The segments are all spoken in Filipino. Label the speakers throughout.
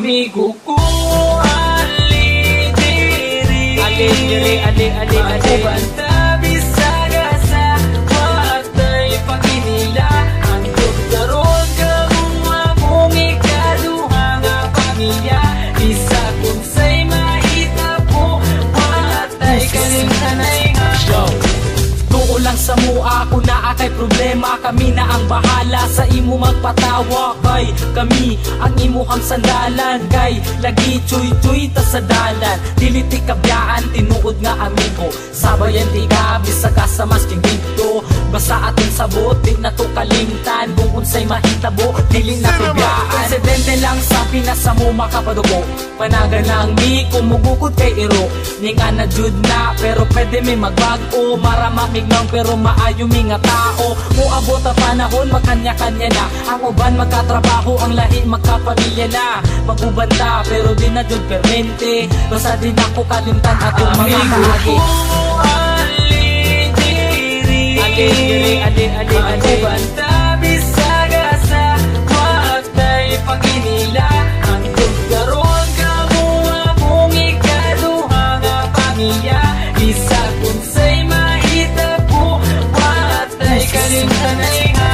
Speaker 1: amigo ko. Ali diri Magubanta bisaga sa watay paginila. Ang daron kamong among ikaduha nga pamilya. Isa kung say mahitabo watay kalimtanay nga show. Tuo lang sa mua kung naa kay problema, kami na ang bahala sa imo magpatawa. Kay kami ang imuhang sandalan, kay lagi chuy-chuy ta sa dalan. Dili ti kabyaan tinuod nga amigo, sabayan ti ka bisag ka sa masking dito. Basta aton sabot di na to kalimtan, kung unsay mahitabo dili na kabyaan. Presidente lang sa Pinas sa mo makapadugo, panagan lang mi kumugukod kay iro. Ninga na jud na pero pwede mi magbago, maramamig lang pero maayo mi nga tao. Muabot ang panahon magkanya-kanya na, ang uban magkatrabaho, ang lahi magkapamilya na. Magubanda pero di na jud permente, basta din ako kalimtan atong mga kahagi. Magubanda bisaga sa watay paginila. Ang daron kamo among ikaduha nga pamilya. Isa kung say mahitabo watay kalimtanay nga.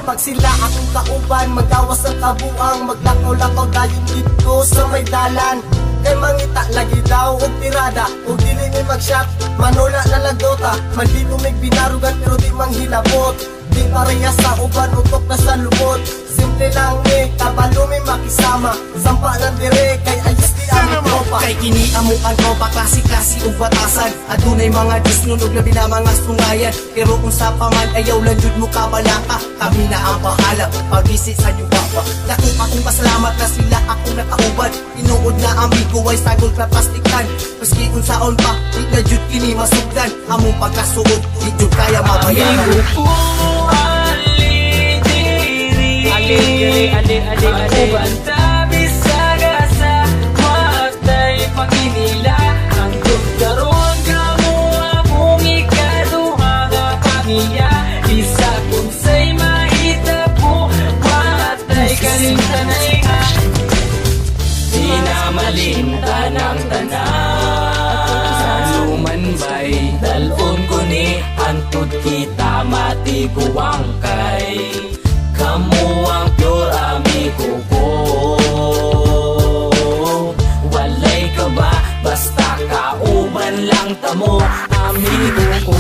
Speaker 2: Pag sila akong kauban, magawas ang kabuang, maglakaw-lakaw dayon dito sa may dalan. Kay mangita lagi daw og tirada, og dili ni mag-shot, manula na lagdota. Maldito may binarugan pero di manghilabot, di pareha sa uban, utok na sa lubot. Simple lang ni, kabalo may makisama, sampa ng dire, kay ayos di ang tropa. Kay kini amukan tropa, klase-klase ug batasan. Adunay mga disnunog labi na mga sungayan, pero kung sa paman ayaw lang jud mo kabalaka. Kami na ang bahala, pag-visit sa inyo baba. Dako akong pasalamat na sila akong nakauban. Tinuod na amigo ay sagol ka plastikan. Maski kung saon pa, di na jud kini masugdan. Among pagkasuod, di jud kaya mabayaran.
Speaker 1: Amigo ko, Magubanta bisaga sa watay paginila. Ang daron kamo among ikaduha nga pamilya. Isa kung say mahitabo watay kalimtanay nga. Di na malimtan ang tanan, lumanbay dalon ko ni antud kita matiguang kay. Kamu ang pure amigo ko. Walay ka ba? Basta kauban lang tamo, amigo ko.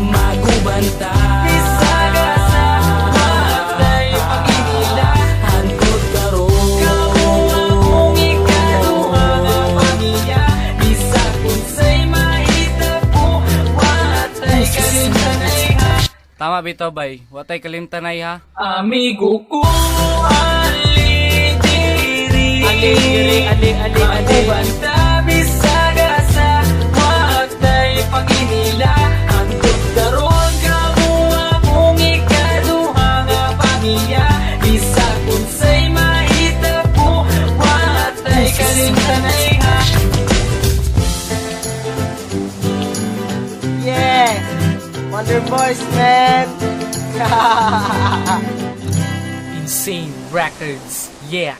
Speaker 1: Magubanta bisaga sa watay paginila. Hantod karon kamo among ikaduha nga pamilya. Bisa kung say mahitabo watay kalimtanay nga.
Speaker 3: Tama bito bay, watay kalimtanay ha.
Speaker 1: Amigo ko, ali diri Magubanta bisaga sa watay paginila. Ang daron kamo among ikaduha nga pamilya. Bisa kung say mahitabo watay kalimtanay nga.
Speaker 2: Yeah, Wonder Boys, man.
Speaker 3: Insane Records, yeah.